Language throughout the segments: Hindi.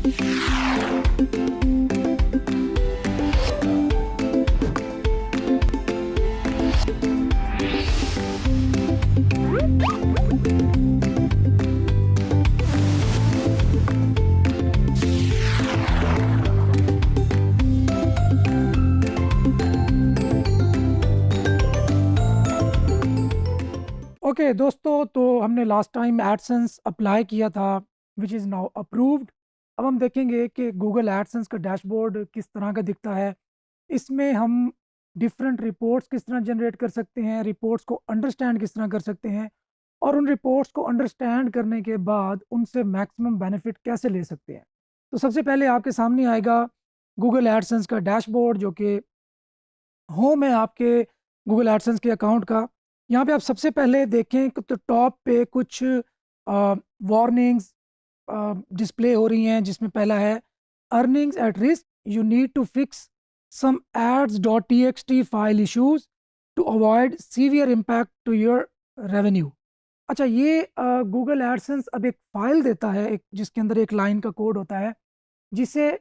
ओके दोस्तों, तो हमने लास्ट टाइम एडसेंस अप्लाई किया था विच इज़ नाउ अप्रूव्ड। अब हम देखेंगे कि गूगल एडसेंस का डैशबोर्ड किस तरह का दिखता है। इसमें हम डिफरेंट रिपोर्ट्स किस तरह जनरेट कर सकते हैं, रिपोर्ट्स को अंडरस्टैंड किस तरह कर सकते हैं, और उन रिपोर्ट्स को अंडरस्टैंड करने के बाद उनसे मैक्सिमम बेनिफिट कैसे ले सकते हैं। तो सबसे पहले आपके सामने आएगा गूगल एडसेंस का डैशबोर्ड, जो कि होम है आपके गूगल एडसेंस के अकाउंट का। यहाँ पे आप सबसे पहले देखें तो टॉप पे कुछ वार्निंग्स डिस्प्ले हो रही हैं, जिसमें पहला है earnings at risk, you need to fix some ads dot T X T file issues to avoid severe impact to your revenue. अच्छा, ये गूगल एडसेंस अब एक फ़ाइल देता है, एक जिसके अंदर एक लाइन का कोड होता है, जिसे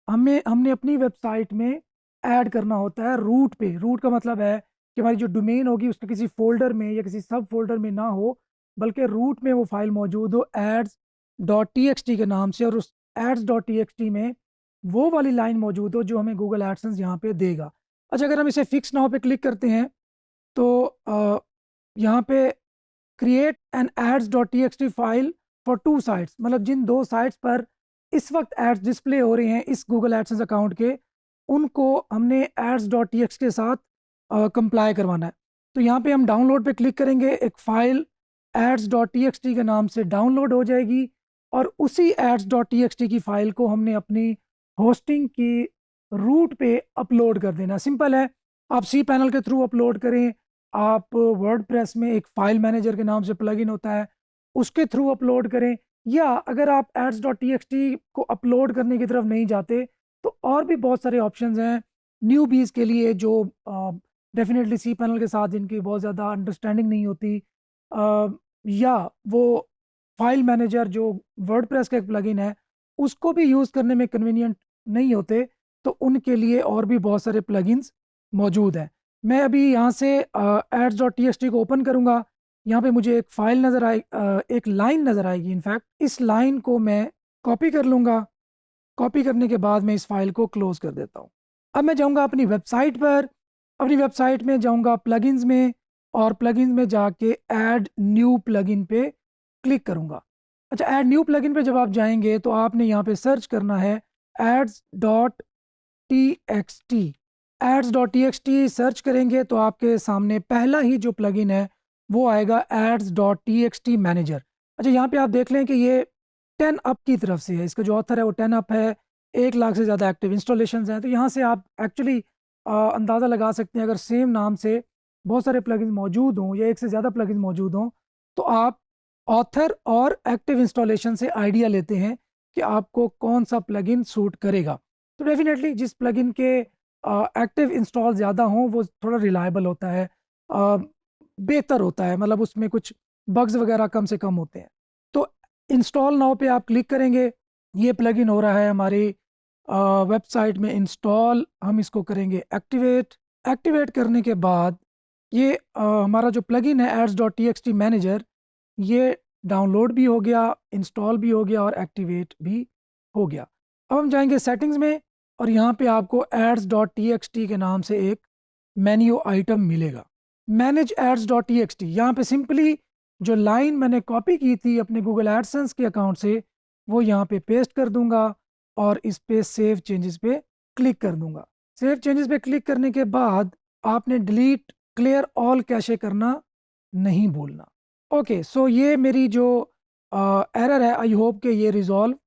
हमने अपनी वेबसाइट में ऐड करना होता है रूट पे। रूट का मतलब है कि हमारी जो डोमेन होगी उसके किसी फ़ोल्डर में या किसी सब फ़ोल्डर में ना हो, बल्कि रूट में वो फ़ाइल मौजूद हो ads dot T X T के नाम से, और उस ads dot T X T में वो वाली लाइन मौजूद हो जो हमें गूगल एडसेंस यहाँ पे देगा। अच्छा, अगर हम इसे फिक्स नाउ पे क्लिक करते हैं तो यहाँ पे create an ads dot T X T file for two sites, मतलब जिन दो साइट्स पर इस वक्त एड्स डिस्प्ले हो रहे हैं इस गूगल एडसेंस अकाउंट के, उनको हमने एड्स डॉट टी एक्स के साथ कंप्लाई करवाना है। तो यहाँ पे हम डाउनलोड पे क्लिक करेंगे, एक file ads dot T X T के नाम से डाउनलोड हो जाएगी, और उसी ads dot T X T की फ़ाइल को हमने अपनी होस्टिंग की रूट पे अपलोड कर देना। सिंपल है, आप सी पैनल के थ्रू अपलोड करें, आप वर्डप्रेस में एक फ़ाइल मैनेजर के नाम से प्लगइन होता है उसके थ्रू अपलोड करें, या अगर आप ads dot T X T को अपलोड करने की तरफ नहीं जाते तो और भी बहुत सारे ऑप्शंस हैं न्यूबीज़ के लिए, जो डेफिनेटली सी पैनल के साथ जिनकी बहुत ज़्यादा अंडरस्टैंडिंग नहीं होती, या वो फाइल मैनेजर जो वर्डप्रेस का एक प्लगइन है उसको भी यूज़ करने में कन्वीनियंट नहीं होते, तो उनके लिए और भी बहुत सारे प्लगइन्स मौजूद हैं। मैं अभी यहाँ से ads dot T X T को ओपन करूँगा। यहाँ पे मुझे एक फ़ाइल नज़र आए, एक लाइन नज़र आएगी। इनफैक्ट इस लाइन को मैं कॉपी कर लूँगा। कॉपी करने के बाद मैं इस फ़ाइल को क्लोज़ कर देता हूँ। अब मैं जाऊँगा अपनी वेबसाइट पर, अपनी वेबसाइट में जाऊँगा प्लगइन्स में, और प्लगइन्स में जाके ऐड न्यू प्लगइन पे क्लिक करूँगा। अच्छा, ऐड न्यू प्लगइन पे जब आप जाएँगे तो आपने यहाँ पे सर्च करना है ads dot T X T. Ads dot T X T search करेंगे तो आपके सामने पहला ही जो प्लगइन है वो आएगा ads dot T X T manager. अच्छा, यहाँ पे आप देख लें कि ये 10 अप की तरफ से है, इसका जो ऑथर है वो 10 अप है, 1 लाख से ज़्यादा एक्टिव इंस्टॉलेशंस हैं। तो यहाँ से आप एक्चुअली अंदाज़ा लगा सकते हैं, अगर सेम नाम से बहुत सारे प्लगइन्स मौजूद हों या एक से ज़्यादा प्लगइन्स मौजूद हों, तो आप ऑथर और एक्टिव इंस्टॉलेशन से आइडिया लेते हैं कि आपको कौन सा प्लगइन सूट करेगा। तो डेफिनेटली जिस प्लगइन के एक्टिव इंस्टॉल ज़्यादा हों वो थोड़ा रिलायबल होता है, बेहतर होता है, मतलब उसमें कुछ बग्स वगैरह कम से कम होते हैं। तो इंस्टॉल नाउ पे आप क्लिक करेंगे, ये प्लगइन हो रहा है हमारी वेबसाइट में इंस्टॉल। हम इसको करेंगे एक्टिवेट। एक्टिवेट करने के बाद ये हमारा जो प्लगइन है ads dot T X T manager, ये डाउनलोड भी हो गया, इंस्टॉल भी हो गया और एक्टिवेट भी हो गया। अब हम जाएंगे सेटिंग्स में, और यहाँ पे आपको ads dot T X T के नाम से एक मेन्यू आइटम मिलेगा, manage ads dot T X T. यहाँ पे सिंपली जो लाइन मैंने कॉपी की थी अपने गूगल एडसेंस के अकाउंट से वो यहाँ पे पेस्ट कर दूंगा, और इस पे सेव चेंजेस पे क्लिक कर दूंगा। सेव चेंजेस पे क्लिक करने के बाद आपने डिलीट क्लियर ऑल कैशे करना नहीं भूलना। ओके, सो ये मेरी जो एरर है, आई होप कि ये रिजॉल्व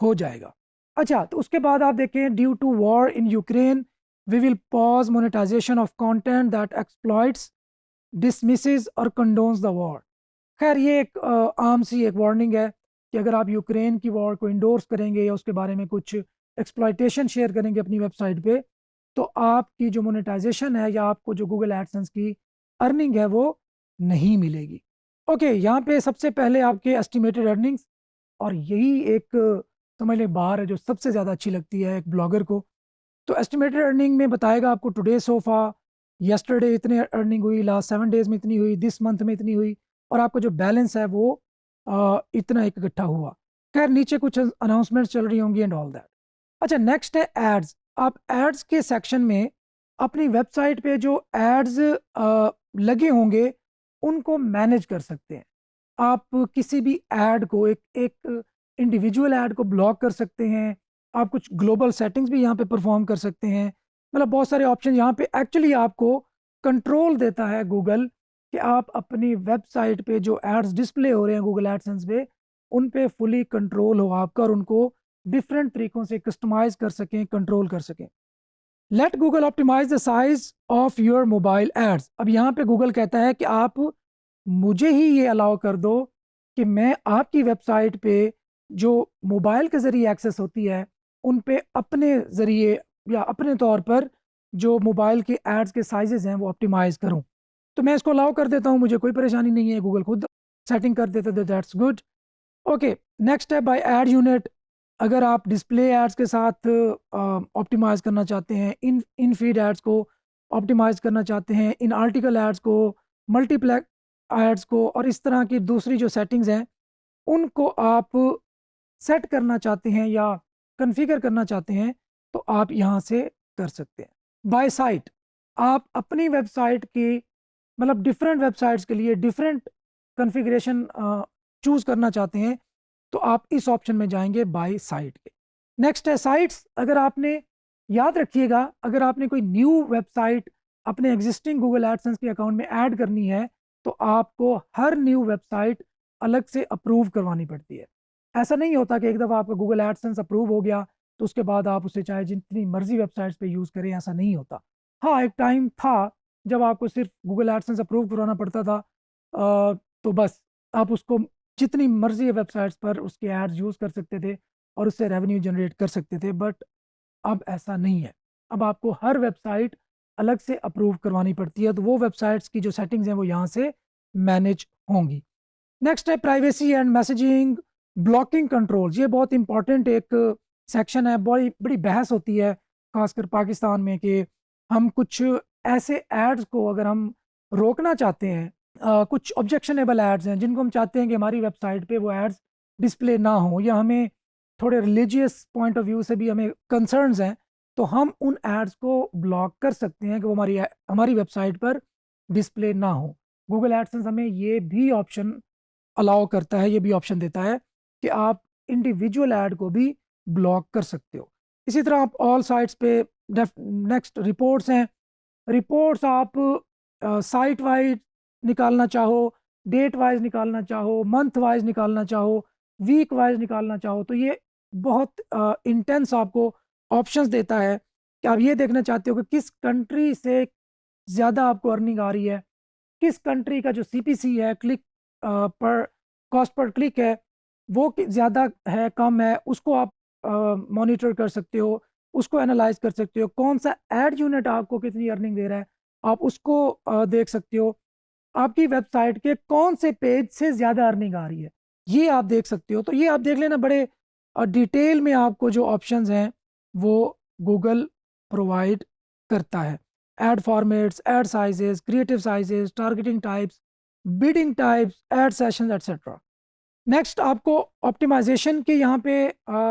हो जाएगा। अच्छा, तो उसके बाद आप देखें, due to war in Ukraine we will pause monetisation of content that exploits, dismisses और कंडोन्स द वॉर। खैर, ये एक आम सी एक वार्निंग है कि अगर आप यूक्रेन की वॉर को इंडोर्स करेंगे या उसके बारे में कुछ एक्सप्लॉइटेशन शेयर करेंगे अपनी वेबसाइट पे, तो आपकी जो मोनेटाइजेशन है या आपको जो गूगल एडसेंस की अर्निंग है वो नहीं मिलेगी। ओके, यहाँ पे सबसे पहले आपके एस्टिमेटेड अर्निंग्स, और यही एक समझ लें बार है जो सबसे ज़्यादा अच्छी लगती है एक ब्लॉगर को। तो एस्टिमेटेड अर्निंग में बताएगा आपको टुडे सोफा, यस्टरडे इतने अर्निंग हुई, लास्ट 7 डेज में इतनी हुई, दिस मंथ में इतनी हुई, और आपका जो बैलेंस है वो इतना एक इकट्ठा हुआ। खैर नीचे कुछ अनाउंसमेंट्स चल रही होंगी एंड ऑल दैट। अच्छा, नेक्स्ट है एड्स। आप एड्स के सेक्शन में अपनी वेबसाइट पे जो एड्स लगे होंगे उनको मैनेज कर सकते हैं। आप किसी भी ऐड को एक एक इंडिविजुअल ऐड को ब्लॉक कर सकते हैं। आप कुछ ग्लोबल सेटिंग्स भी यहाँ पे परफॉर्म कर सकते हैं। मतलब बहुत सारे ऑप्शन यहाँ पे एक्चुअली आपको कंट्रोल देता है गूगल कि आप अपनी वेबसाइट पे जो एड्स डिस्प्ले हो रहे हैं गूगल एडसेंस पे, उन पे फुली कंट्रोल हो आपका और उनको डिफरेंट तरीकों से कस्टमाइज कर सकें, कंट्रोल कर सकें। Let Google optimise the size of your mobile ads. अब यहाँ पे गूगल कहता है कि आप मुझे ही ये अलाउ कर दो कि मैं आपकी वेबसाइट पे जो मोबाइल के ज़रिए एक्सेस होती है उन पे अपने ज़रिए या अपने तौर पर जो मोबाइल के एड्स के साइजेस हैं वो ऑप्टिमाइज करूं। तो मैं इसको अलाउ कर देता हूं, मुझे कोई परेशानी नहीं है, गूगल खुद सेटिंग कर देते थे, दैट्स गुड। ओके, नेक्स्ट है बाय एड यूनिट। अगर आप डिस्प्ले एड्स के साथ ऑप्टिमाइज करना चाहते हैं, इन इन फीड एड्स को ऑप्टिमाइज करना चाहते हैं, इन आर्टिकल एड्स को, मल्टीप्लेक्स एड्स को, और इस तरह की दूसरी जो सेटिंग्स हैं उनको आप सेट करना चाहते हैं या कॉन्फ़िगर करना चाहते हैं तो आप यहाँ से कर सकते हैं। बाय साइट, आप अपनी वेबसाइट की मतलब डिफरेंट वेबसाइट्स के लिए डिफरेंट कॉन्फ़िगरेशन चूज़ करना चाहते हैं तो आप इस ऑप्शन में जाएंगे बाय साइट के। नेक्स्ट है साइट्स। अगर आपने, याद रखिएगा, अगर आपने कोई न्यू वेबसाइट अपने एग्जिस्टिंग गूगल एडसेंस के अकाउंट में ऐड करनी है तो आपको हर न्यू वेबसाइट अलग से अप्रूव करवानी पड़ती है। ऐसा नहीं होता कि एक दफ़ा आपका गूगल एडसेंस अप्रूव हो गया तो उसके बाद आप उसे चाहे जितनी मर्जी वेबसाइट्स पे यूज़ करें, ऐसा नहीं होता। हाँ, एक टाइम था जब आपको सिर्फ गूगल एडसेंस अप्रूव करवाना पड़ता था, तो बस आप उसको जितनी मर्जी वेबसाइट्स पर उसके एड्स यूज़ कर सकते थे और उससे रेवेन्यू जनरेट कर सकते थे, बट अब ऐसा नहीं है। अब आपको हर वेबसाइट अलग से अप्रूव करवानी पड़ती है, तो वो वेबसाइट्स की जो सेटिंग्स हैं वो यहाँ से मैनेज होंगी। नेक्स्ट है privacy and messaging blocking controls. ये बहुत इंपॉर्टेंट एक सेक्शन है, बड़ी बड़ी बहस होती है खासकर पाकिस्तान में कि हम कुछ ऐसे एड्स को अगर हम रोकना चाहते हैं, कुछ ऑब्जेक्शनेबल एड्स हैं जिनको हम चाहते हैं कि हमारी वेबसाइट पे वो एड्स डिस्प्ले ना हो, या हमें थोड़े रिलीजियस पॉइंट ऑफ व्यू से भी हमें कंसर्न्स हैं, तो हम उन एड्स को ब्लॉक कर सकते हैं कि वो हमारी हमारी वेबसाइट पर डिस्प्ले ना हो। गूगल एडसेंस हमें ये भी ऑप्शन अलाउ करता है, ये भी ऑप्शन देता है कि आप इंडिविजुअल ऐड को भी ब्लॉक कर सकते हो। इसी तरह आप ऑल साइट्स पे, नेक्स्ट रिपोर्ट्स हैं। रिपोर्ट्स आप साइट वाइज निकालना चाहो, डेट वाइज निकालना चाहो, मंथ वाइज निकालना चाहो, वीक वाइज निकालना चाहो, तो ये बहुत इंटेंस आपको ऑप्शंस देता है कि आप ये देखना चाहते हो कि किस कंट्री से ज़्यादा आपको अर्निंग आ रही है, किस कंट्री का जो सीपीसी है, क्लिक पर कॉस्ट पर क्लिक है, वो ज़्यादा है कम है, उसको आप मॉनिटर कर सकते हो, उसको एनालाइज कर सकते हो। कौन सा एड यूनिट आपको कितनी अर्निंग दे रहा है आप उसको देख सकते हो। आपकी वेबसाइट के कौन से पेज से ज़्यादा अर्निंग आ रही है ये आप देख सकते हो। तो ये आप देख लेना, बड़े डिटेल में आपको जो ऑप्शंस हैं वो गूगल प्रोवाइड करता है। Ad formats, ad sizes, creative sizes, targeting types, bidding types, ad sessions etcetera. Next आपको ऑप्टिमाइजेशन के यहाँ पे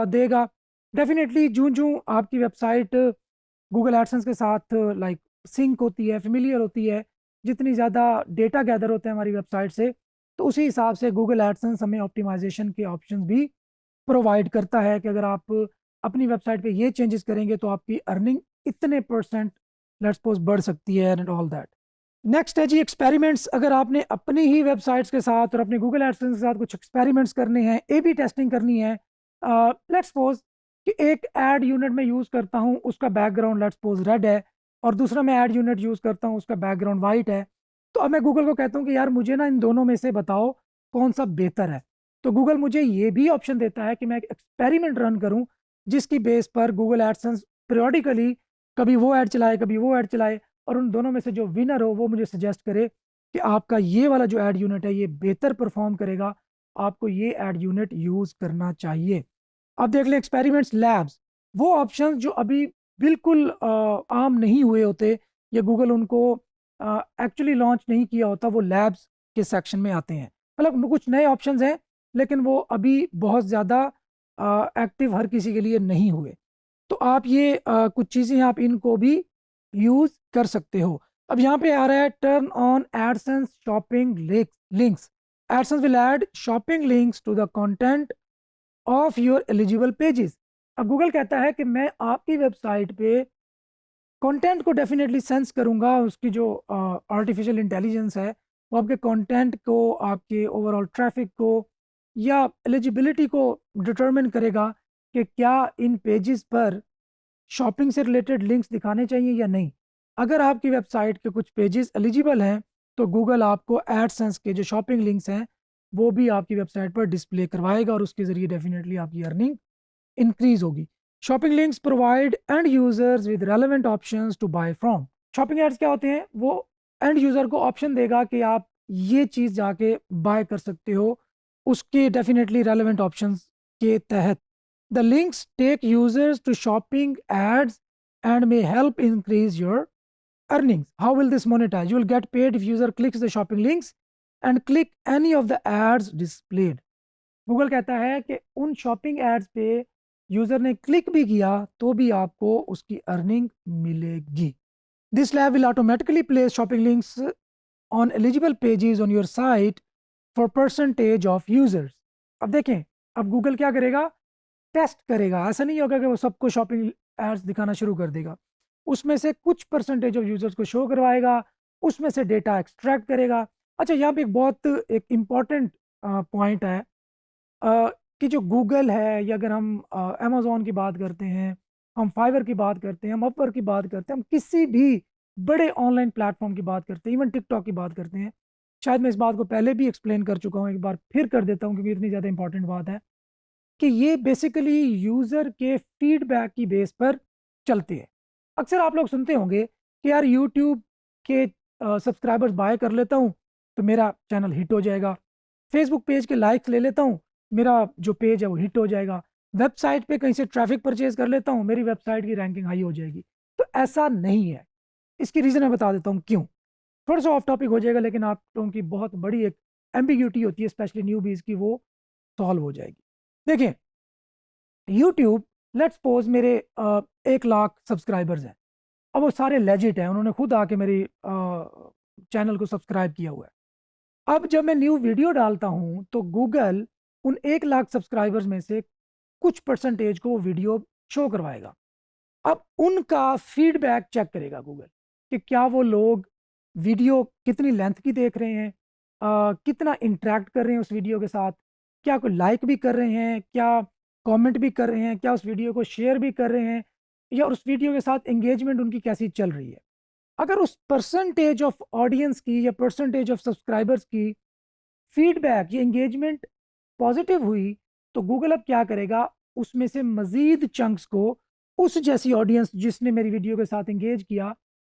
देगा। डेफिनेटली जूं जूं आपकी वेबसाइट गूगल एडसेंस के साथ लाइक सिंक होती है, फेमिलियर होती है, जितनी ज़्यादा डेटा गैदर होते हैं हमारी वेबसाइट से, तो उसी हिसाब से गूगल एडसेंस हमें ऑप्टिमाइजेशन के ऑप्शंस भी प्रोवाइड करता है कि अगर आप अपनी वेबसाइट पे ये चेंजेस करेंगे तो आपकी अर्निंग इतने परसेंट लेट्स सपोज बढ़ सकती है एंड ऑल दैट। नेक्स्ट है जी एक्सपेरिमेंट्स। अगर आपने अपनी ही वेबसाइट्स के साथ और अपने गूगल एडसेंस के साथ कुछ एक्सपेरिमेंट्स करने हैं, ए बी टेस्टिंग करनी है, लेट्स सपोज कि एक ऐड यूनिट में यूज़ करता हूँ उसका बैकग्राउंड लेट्स सपोज रेड है और दूसरा मैं ऐड यूनिट यूज़ करता हूँ उसका बैकग्राउंड वाइट है, तो अब मैं गूगल को कहता हूँ कि यार मुझे ना इन दोनों में से बताओ कौन सा बेहतर है। तो गूगल मुझे ये भी ऑप्शन देता है कि मैं एक एक्सपेरिमेंट रन करूँ जिसकी बेस पर गूगल एडसेंस पीरियोडिकली कभी वो ऐड चलाए कभी वो ऐड चलाए और उन दोनों में से जो विनर हो वो मुझे सजेस्ट करे कि आपका ये वाला जो ऐड यूनिट है ये बेहतर परफॉर्म करेगा, आपको ये ऐड यूनिट यूज़ करना चाहिए। आप देख लें एक्सपेरिमेंट्स लैब्स, वो ऑप्शन जो अभी बिल्कुल आम नहीं हुए होते या गूगल उनको एक्चुअली लॉन्च नहीं किया होता, वो लैब्स के सेक्शन में आते हैं। मतलब कुछ नए ऑप्शंस हैं लेकिन वो अभी बहुत ज़्यादा एक्टिव हर किसी के लिए नहीं हुए। तो आप ये कुछ चीज़ें आप इनको भी यूज़ कर सकते हो। अब यहाँ पे आ रहा है turn on AdSense shopping links. AdSense will add shopping links to the content of your eligible pages. अब गूगल कहता है कि मैं आपकी वेबसाइट पे कंटेंट को डेफिनेटली सेंस करूंगा, उसकी जो आर्टिफिशियल इंटेलिजेंस है वो आपके कंटेंट को, आपके ओवरऑल ट्रैफिक को या एलिजिबिलिटी को डिटरमिन करेगा कि क्या इन पेजेस पर शॉपिंग से रिलेटेड लिंक्स दिखाने चाहिए या नहीं। अगर आपकी वेबसाइट के कुछ पेजेस एलिजिबल हैं तो गूगल आपको एडसेंस के जो शॉपिंग लिंक्स हैं वो भी आपकी वेबसाइट पर डिस्प्ले करवाएगा और उसके ज़रिए डेफिनेटली आपकी अर्निंग इंक्रीज होगी। Shopping links provide end users with relevant options to buy from. Shopping ads क्या होते हैं? वो एंड यूजर को ऑप्शन देगा कि आप ये चीज़ जाके बाय कर सकते हो उसके डेफिनेटली रेलेवेंट ऑप्शंस के तहत। The links take users to shopping ads and may help increase your earnings. How will this monetize? You will get paid if user clicks the shopping links and click any of the ads displayed. Google कहता है कि उन शॉपिंग एड्स पे यूजर ने क्लिक भी किया तो भी आपको उसकी अर्निंग मिलेगी। This lab will automatically place shopping links on eligible pages on your site for percentage of users. अब देखें, अब गूगल क्या करेगा? टेस्ट करेगा। ऐसा नहीं होगा कि वो सबको शॉपिंग एड्स दिखाना शुरू कर देगा। उसमें से कुछ परसेंटेज ऑफ यूजर्स को शो करवाएगा, उसमें से डेटा एक्सट्रैक्ट करेगा। अच्छा, यहाँ पे एक बहुत एक इम्पॉर्टेंट पॉइंट है कि जो गूगल है या अगर हम अमेज़न की बात करते हैं, हम फाइवर की बात करते हैं, हम अपवर की बात करते हैं, हम किसी भी बड़े ऑनलाइन प्लेटफॉर्म की बात करते हैं, इवन टिकटॉक की बात करते हैं। शायद मैं इस बात को पहले भी एक्सप्लेन कर चुका हूँ, एक बार फिर कर देता हूँ क्योंकि इतनी ज़्यादा इंपॉर्टेंट बात है कि ये बेसिकली यूज़र के फीडबैक की बेस पर चलते हैं। अक्सर आप लोग सुनते होंगे कि यार यूट्यूब के सब्सक्राइबर्स बाय कर लेता हूँ तो मेरा चैनल हिट हो जाएगा। फेसबुक पेज के लाइक्स ले लेता हूँ, मेरा जो पेज है वो हिट हो जाएगा। वेबसाइट पे कहीं से ट्रैफिक परचेज कर लेता हूँ, मेरी वेबसाइट की रैंकिंग हाई हो जाएगी। तो ऐसा नहीं है। इसकी रीज़न मैं बता देता हूँ क्यों। थोड़ा सा ऑफ टॉपिक हो जाएगा लेकिन आप लोगों की बहुत बड़ी एक एम्बिग्यूटी होती है स्पेशली न्यूबीज की, वो सॉल्व हो जाएगी। देखिए, यूट्यूब लेट्स सपोज मेरे 1 लाख सब्सक्राइबर्स हैं। अब वो सारे लेजिट हैं, उन्होंने खुद आके मेरी चैनल को सब्सक्राइब किया हुआ है। अब जब मैं न्यू वीडियो डालता हूं तो गूगल उन 1 लाख सब्सक्राइबर्स में से कुछ परसेंटेज को वो वीडियो शो करवाएगा। अब उनका फीडबैक चेक करेगा गूगल कि क्या वो लोग वीडियो कितनी लेंथ की देख रहे हैं, कितना इंटरेक्ट कर रहे हैं उस वीडियो के साथ, क्या कोई लाइक भी कर रहे हैं, क्या कमेंट भी कर रहे हैं, क्या उस वीडियो को शेयर भी कर रहे हैं, या उस वीडियो के साथ एंगेजमेंट उनकी कैसी चल रही है। अगर उस परसेंटेज ऑफ ऑडियंस की या परसेंटेज ऑफ सब्सक्राइबर्स की फीडबैक या एंगेजमेंट पॉजिटिव हुई तो गूगल अब क्या करेगा, उसमें से मजीद चंक्स को उस जैसी ऑडियंस जिसने मेरी वीडियो के साथ एंगेज किया,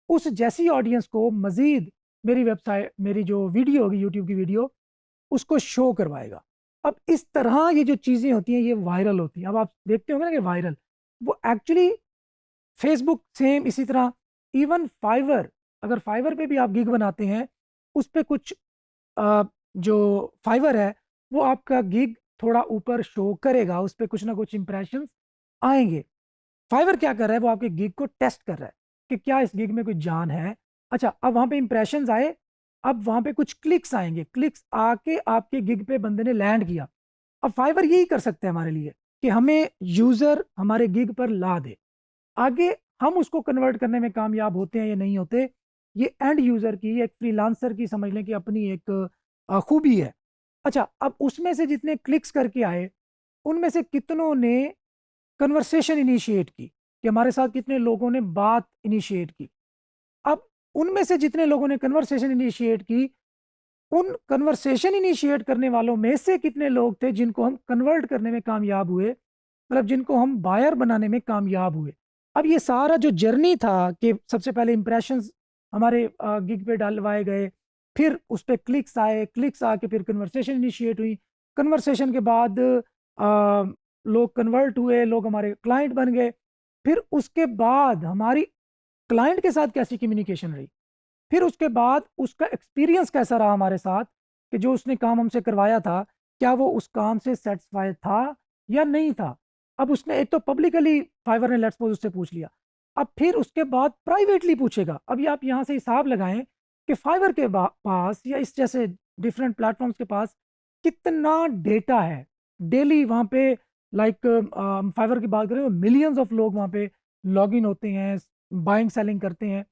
उस जैसी ऑडियंस को मजीद मेरी वेबसाइट, मेरी जो वीडियो होगी यूट्यूब की वीडियो, उसको शो करवाएगा। अब इस तरह ये जो चीज़ें होती हैं ये वायरल होती हैं। अब आप देखते होंगे ना कि वायरल, वो एक्चुअली फेसबुक सेम इसी तरह, इवन फाइवर, अगर फाइवर पे भी आप गिग बनाते हैं उस पे कुछ जो फाइवर है वो आपका गिग थोड़ा ऊपर शो करेगा, उस पे कुछ ना कुछ इंप्रेशंस आएंगे। फाइवर क्या कर रहा है, वो आपके गिग को टेस्ट कर रहा है कि क्या इस गिग में कुछ जान है। अच्छा, अब वहां पे इंप्रेशंस आए, अब वहां पे कुछ क्लिक्स आएंगे, क्लिक्स आके आपके गिग पे बंदे ने लैंड किया। अब फाइवर यही कर सकते हैं हमारे लिए कि हमें यूजर हमारे गिग पर ला दे। आगे हम उसको कन्वर्ट करने में कामयाब होते हैं या नहीं होते, ये एंड यूजर की, एक फ्रीलांसर की समझ लें कि अपनी एक खूबी है। अच्छा, अब उसमें से जितने क्लिक्स करके आए उनमें से कितनों ने कन्वर्सेशन इनिशिएट की कि हमारे साथ कितने लोगों ने बात इनिशिएट की। अब उनमें से जितने लोगों ने कन्वर्सेशन इनिशिएट की, उन कन्वर्सेशन इनिशिएट करने वालों में से कितने लोग थे जिनको हम कन्वर्ट करने में कामयाब हुए, मतलब जिनको हम बायर बनाने में कामयाब हुए। अब ये सारा जो जर्नी था कि सबसे पहले इंप्रेशंस हमारे गिग पे डलवाए गए, फिर उस पर क्लिक्स आए, क्लिक्स आके फिर कन्वर्सेशन इनिशिएट हुई, कन्वर्सेशन के बाद लोग कन्वर्ट हुए, लोग हमारे क्लाइंट बन गए। फिर उसके बाद हमारी क्लाइंट के साथ कैसी कम्युनिकेशन रही, फिर उसके बाद उसका एक्सपीरियंस कैसा रहा हमारे साथ, कि जो उसने काम हमसे करवाया था, क्या वो उस काम से सेटिस्फाइड था या नहीं था। अब उसने एक तो पब्लिकली फाइवर ने लेट्स सपोज उससे पूछ लिया, अब फिर उसके बाद प्राइवेटली पूछेगा। अभी आप यहाँ से हिसाब लगाएं कि फाइवर के पास या इस जैसे डिफरेंट प्लेटफॉर्म्स के पास कितना डेटा है डेली वहाँ पे। लाइक फाइवर की बात करें तो मिलियंस ऑफ लोग वहाँ पे लॉग इन होते हैं, बाइंग सेलिंग करते हैं।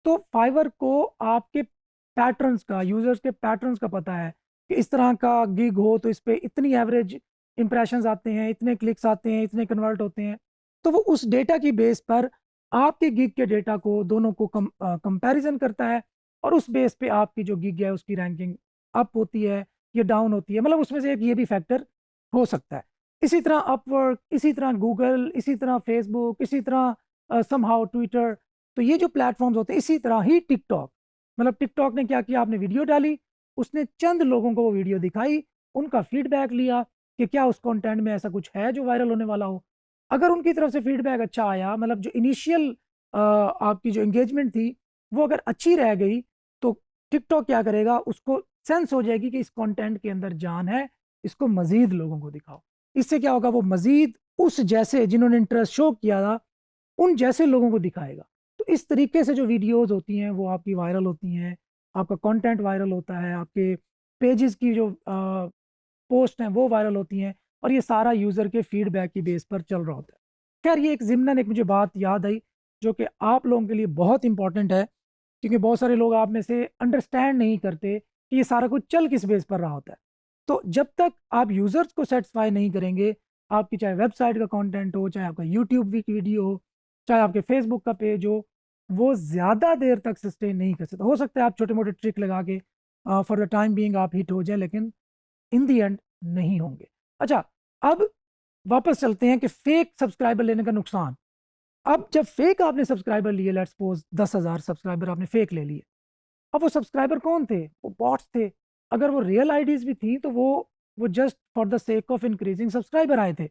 तो फाइवर को आपके पैटर्न्स का, यूजर्स के पैटर्न्स का पता है कि इस तरह का गिग हो तो इस पे इतनी एवरेज इंप्रेशंस आते हैं, इतने क्लिक्स आते हैं, इतने कन्वर्ट होते हैं। तो वो उस डेटा की बेस पर आपके गिग के डेटा को दोनों को कंपैरिजन करता है, और उस बेस पे आपकी जो गिग है उसकी रैंकिंग अप होती है या डाउन होती है। मतलब उसमें से एक ये भी फैक्टर हो सकता है। इसी तरह अपवर्क, इसी तरह गूगल, इसी तरह फेसबुक, इसी तरह समहाउ ट्विटर। तो ये जो प्लेटफॉर्म्स होते हैं, इसी तरह ही टिकटॉक, मतलब टिकटॉक ने क्या किया, आपने वीडियो डाली, उसने चंद लोगों को वो वीडियो दिखाई, उनका फीडबैक लिया कि क्या उस कंटेंट में ऐसा कुछ है जो वायरल होने वाला हो। अगर उनकी तरफ से फीडबैक अच्छा आया, मतलब जो इनिशियल आपकी जो एंगेजमेंट थी वो अगर अच्छी रह गई, तो टिकटॉक क्या करेगा, उसको सेंस हो जाएगी कि इस कंटेंट के अंदर जान है, इसको मजीद लोगों को दिखाओ। इससे क्या होगा, वो मजीद उस जैसे जिन्होंने इंटरेस्ट शो किया था उन जैसे लोगों को दिखाएगा। तो इस तरीके से जो वीडियोस होती हैं वो आपकी वायरल होती हैं, आपका कंटेंट वायरल होता है, आपके पेजेस की जो पोस्ट हैं वो वायरल होती हैं, और ये सारा यूज़र के फीडबैक की बेस पर चल रहा होता है। खैर, ये एक ज़िम्नन एक मुझे बात याद आई जो कि आप लोगों के लिए बहुत इंपॉर्टेंट है, क्योंकि बहुत सारे लोग आप में से अंडरस्टैंड नहीं करते कि ये सारा कुछ चल किस बेस पर रहा होता है। तो जब तक आप यूज़र्स को सेटिस्फाई नहीं करेंगे, आपकी चाहे वेबसाइट का कंटेंट हो, चाहे आपका यूट्यूब वीडियो हो, चाहे आपके फेसबुक का पेज हो, वो ज़्यादा देर तक सस्टेन नहीं कर सकता। हो सकता है आप छोटे मोटे ट्रिक लगा के फॉर द टाइम बीइंग आप हिट हो जाए, लेकिन इन दी एंड नहीं होंगे। अच्छा, अब वापस चलते हैं कि फेक सब्सक्राइबर लेने का नुकसान। अब जब फेक आपने सब्सक्राइबर लिए, लेट्स सपोज 10,000 सब्सक्राइबर आपने फेक ले लिए, अब वो सब्सक्राइबर कौन थे, वो बॉट्स थे। अगर वो रियल आईडीज भी थी तो वो just for the sake of increasing subscriber आए थे।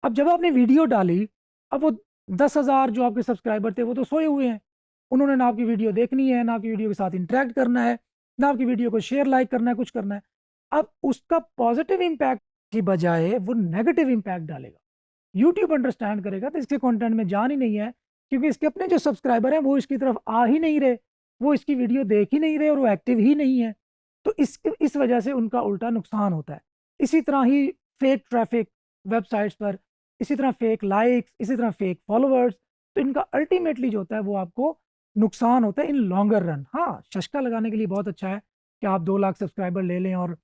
अब जब आपने वीडियो डाली, अब वो 10,000 जो आपके सब्सक्राइबर थे वो तो सोए हुए हैं, उन्होंने ना आपकी वीडियो देखनी है, ना आपकी वीडियो के साथ इंटरेक्ट करना है, ना आपकी वीडियो को शेयर लाइक करना है, कुछ करना है। अब उसका पॉजिटिव इम्पैक्ट की बजाय वो नेगेटिव इम्पैक्ट डालेगा। यूट्यूब अंडरस्टैंड करेगा तो इसके कंटेंट में जान ही नहीं है, क्योंकि इसके अपने जो सब्सक्राइबर हैं वो इसकी तरफ आ ही नहीं रहे, वो इसकी वीडियो देख ही नहीं रहे, और वो एक्टिव ही नहीं है। तो इस वजह से उनका उल्टा नुकसान होता है। इसी तरह ही फेक ट्रैफिक वेबसाइट्स पर, इसी तरह फेक लाइक्स, इसी तरह फेक फॉलोअर्स। तो इनका अल्टीमेटली जो होता है वो आपको नुकसान होता है इन लॉन्गर रन। हाँ, चस्का लगाने के लिए बहुत अच्छा है कि आप 2 लाख सब्सक्राइबर ले लें और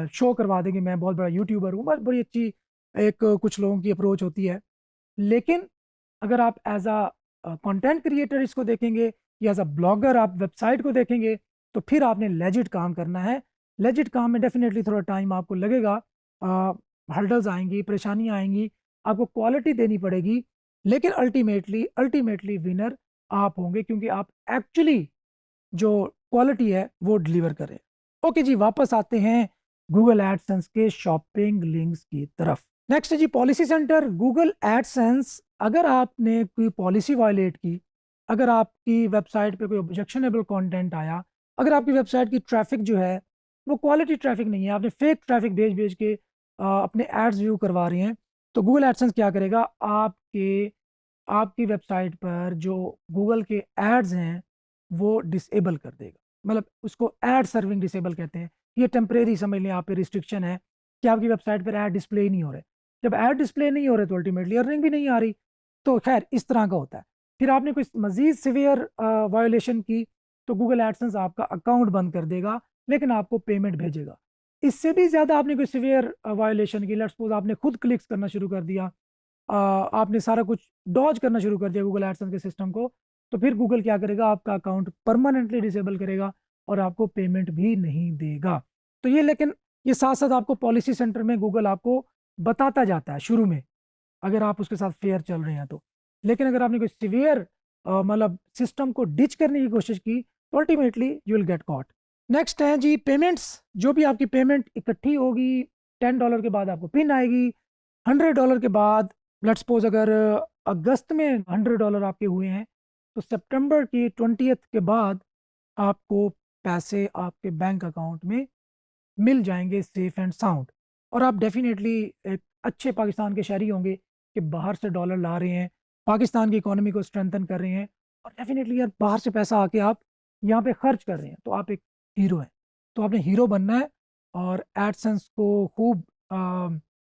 शो करवा दें कि मैं बहुत बड़ा यूट्यूबर हूँ, बस बड़ी अच्छी एक कुछ लोगों की अप्रोच होती है। लेकिन अगर आप एज अ कंटेंट क्रिएटर इसको देखेंगे, या एज अ ब्लॉगर आप वेबसाइट को देखेंगे, तो फिर आपने लेजिट काम करना है। लेजिट काम में डेफिनेटली थोड़ा टाइम आपको लगेगा, हर्डल्स आएंगी, परेशानियां आएंगी, आपको क्वालिटी देनी पड़ेगी, लेकिन अल्टीमेटली अल्टीमेटली विनर आप होंगे, क्योंकि आप एक्चुअली जो क्वालिटी है वो डिलीवर करें। ओके जी, वापस आते हैं गूगल एडसेंस के शॉपिंग लिंक्स की तरफ। नेक्स्ट है जी पॉलिसी सेंटर। गूगल एडसेंस, अगर आपने कोई पॉलिसी वायलेट की, अगर आपकी वेबसाइट पे कोई ऑब्जेक्शनेबल कंटेंट आया, अगर आपकी वेबसाइट की ट्रैफिक जो है वो क्वालिटी ट्रैफिक नहीं है, आपने फेक ट्रैफिक भेज भेज के अपने एड्स व्यू करवा रहे हैं, तो गूगल एडसेंस क्या करेगा, आपकी वेबसाइट पर जो गूगल के एड्स हैं वो डिसेबल कर देगा। मतलब उसको एड सर्विंग डिसेबल कहते हैं। ये टेम्परेरी समझ लें, आप पे रिस्ट्रिक्शन है कि आपकी वेबसाइट पर ऐड डिस्प्ले ही नहीं हो रहे। जब ऐड डिस्प्ले नहीं हो रहे तो अल्टीमेटली अर्निंग भी नहीं आ रही। तो खैर इस तरह का होता है। फिर आपने कोई मजीद सिवियर वायोलेशन की, तो गूगल एडसेंस आपका अकाउंट बंद कर देगा, लेकिन आपको पेमेंट भेजेगा। इससे भी ज़्यादा आपने कोई सिवियर वायोलेशन की, लेट्स सपोज आपने खुद क्लिक्स करना शुरू कर दिया, आपने सारा कुछ डॉज करना शुरू कर दिया गूगल एडसेंस के सिस्टम को, तो फिर गूगल क्या करेगा, आपका अकाउंट परमानेंटली डिसेबल करेगा और आपको पेमेंट भी नहीं देगा। तो ये, लेकिन ये साथ साथ आपको पॉलिसी सेंटर में गूगल आपको बताता जाता है शुरू में, अगर आप उसके साथ फेयर चल रहे हैं तो। लेकिन अगर आपने कोई सिवियर मतलब सिस्टम को डिच करने की कोशिश की, तो ultimately you will get caught. Next है जी पेमेंट्स। जो भी आपकी पेमेंट इकट्ठी होगी, $10 के बाद आपको पिन आएगी, $100 के बाद लेट्स सपोज अगर अगस्त में $100 आपके हुए हैं, तो सितंबर की 20th के बाद आपको पैसे आपके बैंक अकाउंट में मिल जाएंगे सेफ एंड साउंड। और आप डेफिनेटली एक अच्छे पाकिस्तान के शहरी होंगे कि बाहर से डॉलर ला रहे हैं, पाकिस्तान की इकोनॉमी को स्ट्रेंथन कर रहे हैं, और डेफिनेटली यार बाहर से पैसा आके आप यहाँ पे खर्च कर रहे हैं, तो आप एक हीरो हैं। तो आपने हीरो बनना है और एडसेंस को खूब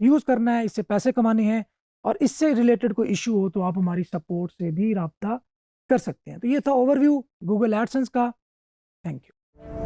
यूज़ करना है, इससे पैसे कमाने हैं। और इससे रिलेटेड कोई इशू हो तो आप हमारी सपोर्ट से भी रब्ता कर सकते हैं। तो ये था ओवरव्यू गूगल एडसेंस का। Thank you.